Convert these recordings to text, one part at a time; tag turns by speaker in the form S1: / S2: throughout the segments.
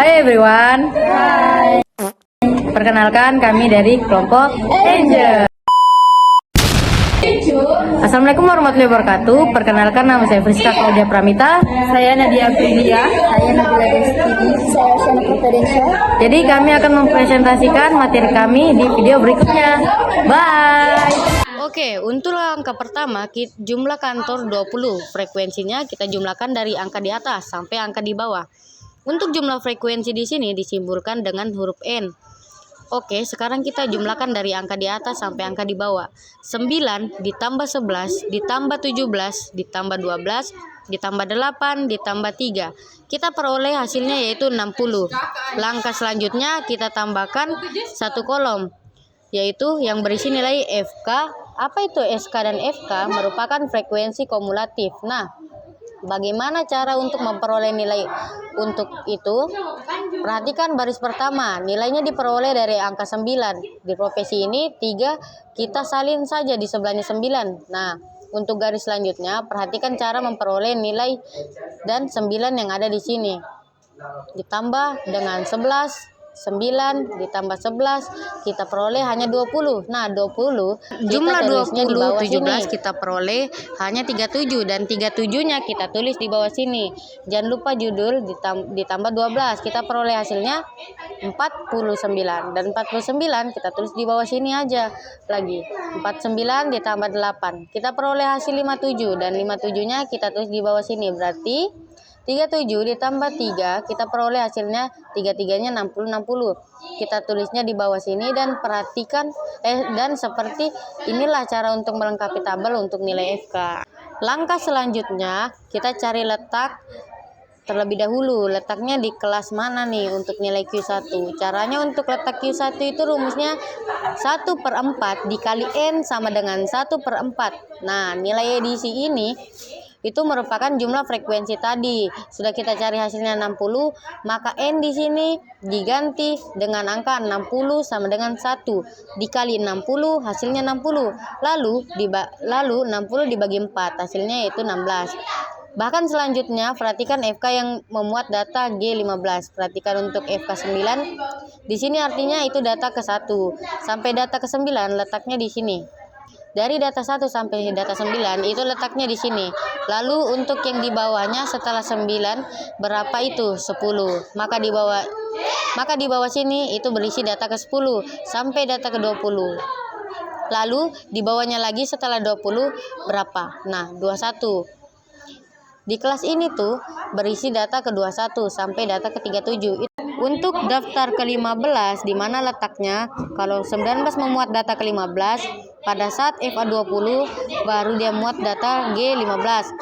S1: Hai everyone. Hai. Perkenalkan kami dari kelompok Angel. Assalamualaikum warahmatullahi wabarakatuh. Perkenalkan nama saya Friska Claudia Pramita.
S2: Saya Nadia Aprilia.
S3: Saya Nabila Destini. Saya Shana Purwadensya.
S1: Jadi kami akan mempresentasikan materi kami di video berikutnya. Bye. Oke, untuk angka pertama jumlah kantor 20. Frekuensinya kita jumlahkan dari angka di atas sampai angka di bawah. Untuk jumlah frekuensi di sini disimbolkan dengan huruf N. Oke, sekarang kita jumlahkan dari angka di atas sampai angka di bawah. 9 ditambah 11 ditambah 17 ditambah 12 ditambah 8 ditambah 3. Kita peroleh hasilnya yaitu 60. Langkah selanjutnya kita tambahkan satu kolom, yaitu yang berisi nilai FK. Apa itu SK dan FK? Merupakan frekuensi kumulatif. Nah, bagaimana cara untuk memperoleh nilai untuk itu? Perhatikan baris pertama, nilainya diperoleh dari angka 9. Di profesi ini 3 kita salin saja di sebelahnya 9. Nah, untuk garis selanjutnya, perhatikan cara memperoleh nilai dan 9 yang ada di sini. Ditambah dengan 11. 9 ditambah 11 kita peroleh hanya 20. Nah, 20 jumlah 20 17 kita peroleh hanya 37 dan 37-nya kita tulis di bawah sini. Jangan lupa judul ditambah 12 kita peroleh hasilnya 49 dan 49 kita tulis di bawah sini aja lagi. 49 ditambah 8 kita peroleh hasil 57 dan 57-nya kita tulis di bawah sini. Berarti 37 ditambah 3 kita peroleh hasilnya 3-3-nya 60 kita tulisnya di bawah sini. Dan perhatikan dan seperti inilah cara untuk melengkapi tabel untuk nilai FK. Langkah selanjutnya kita cari letak terlebih dahulu. Letaknya di kelas mana nih untuk nilai Q1? Caranya untuk letak Q1 itu rumusnya 1/4 dikali N sama dengan 1/4. Nah, nilai edisi ini itu merupakan jumlah frekuensi tadi. Sudah kita cari hasilnya 60, maka N di sini diganti dengan angka 60 sama dengan 1 dikali 60 hasilnya 60. Lalu 60 dibagi 4 hasilnya yaitu 16. Bahkan selanjutnya perhatikan FK yang memuat data G15. Perhatikan untuk FK 9 di sini artinya itu data ke-1 sampai data ke-9 letaknya di sini. Dari data 1 sampai data 9 itu letaknya di sini. Lalu untuk yang di bawahnya setelah 9 berapa itu? 10. Maka di bawah sini itu berisi data ke-10 sampai data ke-20. Lalu di bawahnya lagi setelah 20 berapa? Nah, 21. Di kelas ini tuh berisi data ke-21 sampai data ke-37. Untuk daftar ke-15 di mana letaknya? Kalau 19 memuat data ke-15, pada saat FA20 baru dia muat data G15.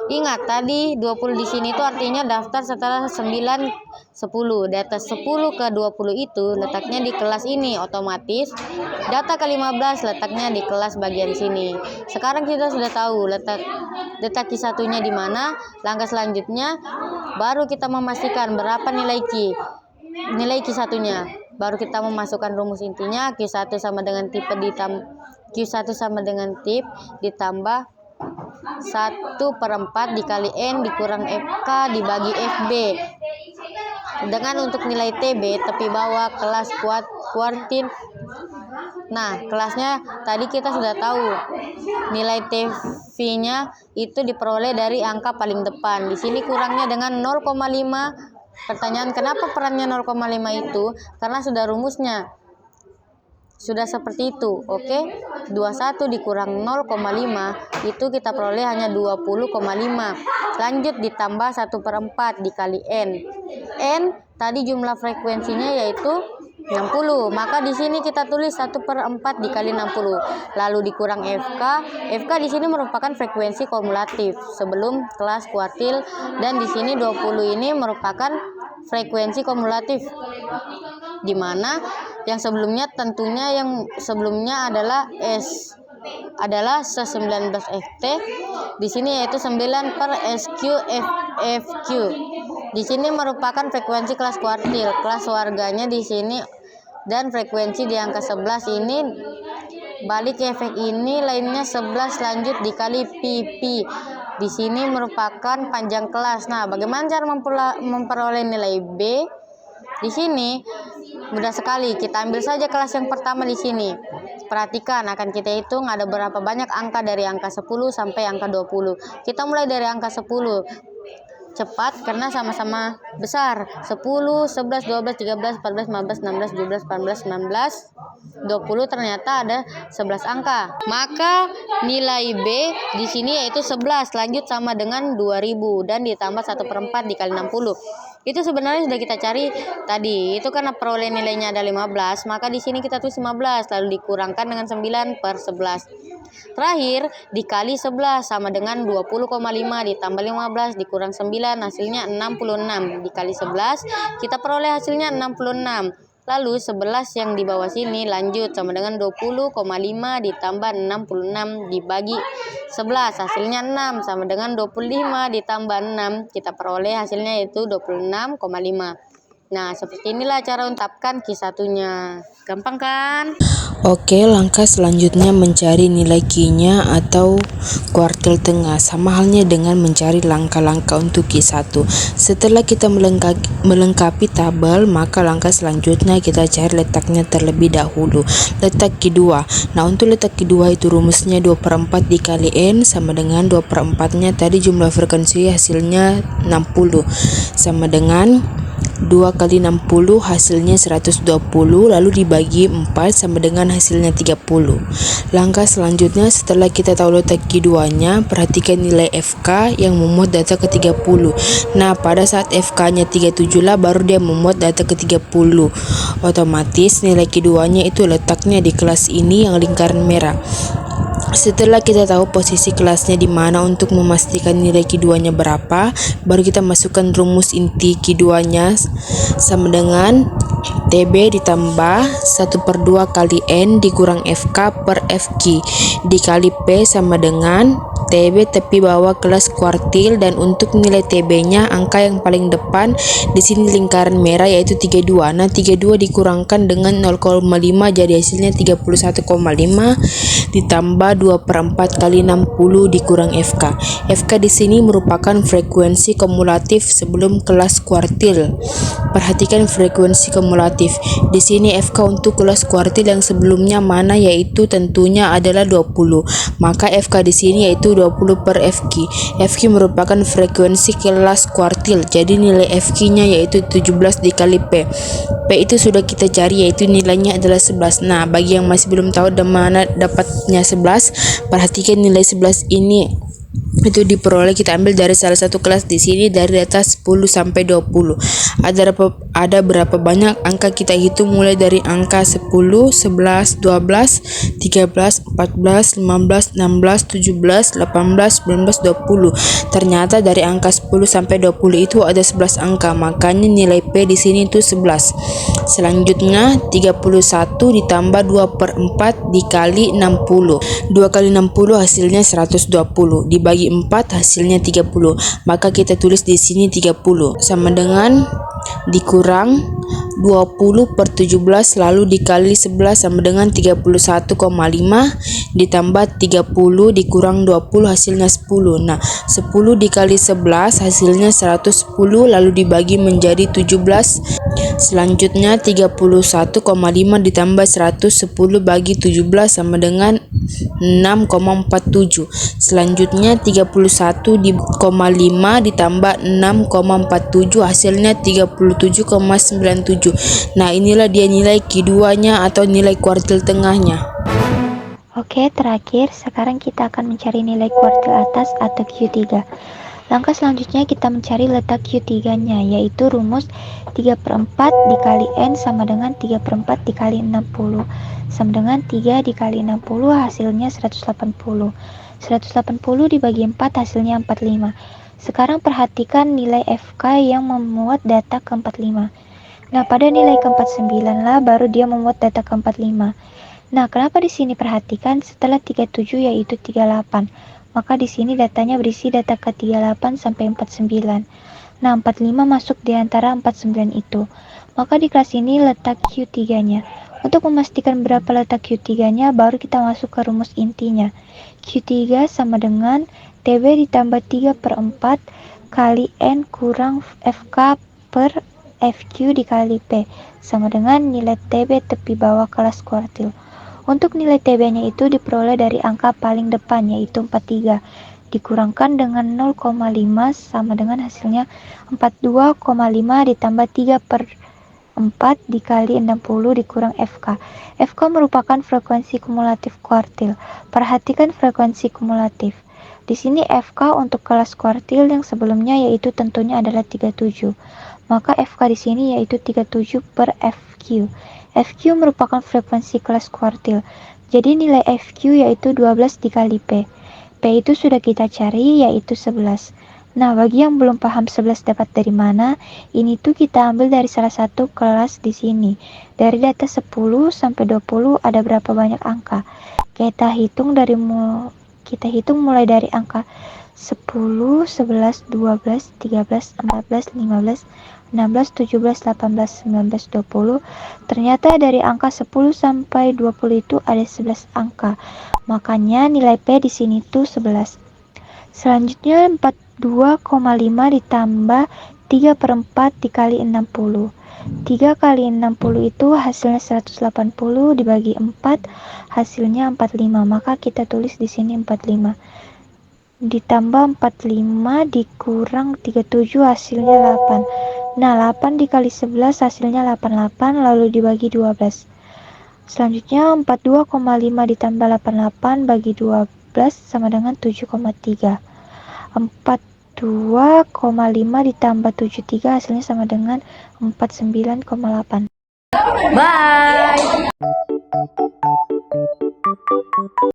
S1: Ingat tadi 20 di sini itu artinya daftar setelah 9 10. Data 10 ke 20 itu letaknya di kelas ini, otomatis data ke-15 letaknya di kelas bagian sini. Sekarang kita sudah tahu letak Q1-nya di mana. Langkah selanjutnya baru kita memastikan berapa nilai Q1-nya. Baru kita memasukkan rumus intinya Q1 sama dengan tipe ditambah 1/4 dikali N dikurang FK dibagi FB. Dengan untuk nilai TB tepi bawah kelas kuartil. Nah, kelasnya tadi kita sudah tahu. Nilai TV-nya itu diperoleh dari angka paling depan. Di sini kurangnya dengan 0,5. Pertanyaan kenapa perannya 0,5 itu? Karena sudah rumusnya. Sudah seperti itu, oke? 21 dikurang 0,5 itu kita peroleh hanya 20,5. Lanjut ditambah 1/4 dikali N. N tadi jumlah frekuensinya yaitu 60. Maka di sini kita tulis 1/4 dikali 60. Lalu dikurang FK. FK di sini merupakan frekuensi kumulatif sebelum kelas kuartil, dan di sini 20 ini merupakan frekuensi kumulatif, di mana yang sebelumnya adalah Se19FT di sini yaitu 9/SQ/FQ. Di sini merupakan frekuensi kelas kuartil, kelas warganya di sini, dan frekuensi di angka 11 ini balik efek ini lainnya 11 lanjut dikali PP. Di sini merupakan panjang kelas. Nah, bagaimana cara memperoleh nilai B? Di sini mudah sekali, kita ambil saja kelas yang pertama di sini. Perhatikan, akan kita hitung ada berapa banyak angka dari angka 10 sampai angka 20. Kita mulai dari angka 10. Cepat karena sama-sama besar. 10, 11, 12, 13, 14, 15, 16, 17, 18, 19, 20, ternyata ada 11 angka. Maka nilai B di sini yaitu 11, lanjut sama dengan 2000 dan ditambah 1/4 dikali 60. Itu sebenarnya sudah kita cari tadi. Itu karena perolehan nilainya ada 15, maka di sini kita tulis 15 lalu dikurangkan dengan 9/11. Terakhir dikali 11 sama dengan 20,5 ditambah 15 dikurang 9 hasilnya 66. Dikali 11 kita peroleh hasilnya 66. Lalu 11 yang di bawah sini lanjut sama dengan 20,5 ditambah 66 dibagi 11 hasilnya 6 sama dengan 25 ditambah 6 kita peroleh hasilnya yaitu 26,5. Nah, seperti inilah cara untapkan Q1-nya. Gampang kan?
S2: Oke, langkah selanjutnya mencari nilai Q-nya atau kuartil tengah. Sama halnya dengan mencari langkah-langkah untuk Q1. Setelah kita melengkapi tabel, maka langkah selanjutnya kita cari letaknya terlebih dahulu. Letak Q2. Nah, untuk letak Q2 itu rumusnya 2/4 dikali N sama dengan 2/4-nya tadi jumlah frekuensi hasilnya 60 sama dengan 2 kali 60 hasilnya 120 lalu dibagi 4 sama dengan hasilnya 30. Langkah selanjutnya setelah kita tahu letak Q2-nya, perhatikan nilai FK yang memuat data ke 30. Nah, pada saat FK-nya 37 lah baru dia memuat data ke 30. Otomatis nilai Q2-nya itu letaknya di kelas ini yang lingkaran merah. Setelah kita tahu posisi kelasnya di mana untuk memastikan nilai Q2-nya berapa, baru kita masukkan rumus inti Q2-nya sama dengan TB ditambah 1/2 kali N dikurang FK per FQ dikali P sama dengan TB tepi bawah kelas kuartil, dan untuk nilai TB-nya angka yang paling depan di sini lingkaran merah yaitu 32. Nah, 32 dikurangkan dengan 0,5 jadi hasilnya 31,5 ditambah 2/4 kali 60 dikurang FK. FK di sini merupakan frekuensi kumulatif sebelum kelas kuartil. Perhatikan frekuensi kumulatif. Di sini FK untuk kelas kuartil yang sebelumnya mana, yaitu tentunya adalah 20. Maka FK di sini yaitu 20 per FQ. FQ merupakan frekuensi kelas kuartil. Jadi nilai FQ-nya yaitu 17 dikali P. P itu sudah kita cari yaitu nilainya adalah 11. Nah, bagi yang masih belum tahu di mana dapatnya 11, perhatikan nilai 11 ini itu diperoleh kita ambil dari salah satu kelas di sini dari data 10 sampai 20. Ada berapa banyak angka kita hitung mulai dari angka 10, 11, 12, 13, 14, 15, 16, 17, 18, 19, 20. Ternyata dari angka 10 sampai 20 itu ada 11 angka, makanya nilai P di sini itu 11. Selanjutnya 31 ditambah 2/4 dikali 60. 2 kali 60 hasilnya 120 dibagi 4 hasilnya 30. Maka kita tulis di sini 30 sama dengan dikurang 20 per 17 lalu dikali 11 sama dengan 31,5 ditambah 30 dikurang 20 hasilnya 10. Nah, 10 dikali 11 hasilnya 110 lalu dibagi menjadi 17. Selanjutnya 31,5 ditambah 110 bagi 17 sama dengan 6,47. Selanjutnya 31,5 ditambah 6,47 hasilnya 37,97. Nah, inilah dia nilai Q2-nya atau nilai kuartil tengahnya.
S3: Oke, terakhir sekarang kita akan mencari nilai kuartil atas atau Q3. Langkah selanjutnya kita mencari letak Q3-nya, yaitu rumus 3/4 dikali N sama dengan 3/4 dikali 60 sama dengan 3 dikali 60 hasilnya 180. 180 dibagi 4 hasilnya 45. Sekarang perhatikan nilai FK yang memuat data ke 45. Nah, pada nilai ke 49 lah baru dia memuat data ke 45. Nah, kenapa di sini perhatikan setelah 37 yaitu 38. Maka di sini datanya berisi data ke 38 sampai 49. Nah, 45 masuk di antara 49 itu. Maka di kelas ini letak Q3-nya. Untuk memastikan berapa letak Q3-nya, baru kita masuk ke rumus intinya. Q3 sama dengan TB ditambah 3/4 kali N kurang FK per FQ dikali P, sama dengan nilai TB tepi bawah kelas kuartil. Untuk nilai TB-nya itu diperoleh dari angka paling depan, yaitu 43, dikurangkan dengan 0,5 sama dengan hasilnya 42,5 ditambah 3/4 dikali 60 dikurang FK. FK merupakan frekuensi kumulatif kuartil. Perhatikan frekuensi kumulatif. Di sini FK untuk kelas kuartil yang sebelumnya yaitu tentunya adalah 37. Maka FK di sini yaitu 37/FQ. FQ merupakan frekuensi kelas kuartil. Jadi nilai FQ yaitu 12 dikali P. P itu sudah kita cari yaitu 11. Nah, bagi yang belum paham 11 dapat dari mana, ini tuh kita ambil dari salah satu kelas di sini. Dari data 10 sampai 20 ada berapa banyak angka? Kita hitung mulai dari angka 10, 11, 12, 13, 14, 15, 16, 17, 18, 19, 20. Ternyata dari angka 10 sampai 20 itu ada 11 angka. Makanya nilai P di sini tuh 11. Selanjutnya 42,5 ditambah 3/4 dikali 60. 3 kali 60 itu hasilnya 180 dibagi 4 hasilnya 45. Maka kita tulis di sini 45. Ditambah 45 dikurang 37 hasilnya 8. Nah, 8 dikali 11 hasilnya 88 lalu dibagi 12. Selanjutnya 42,5 ditambah 88 bagi 12 sama dengan 7,3. 42,5 ditambah 73 hasilnya sama dengan 49,8.
S1: Bye.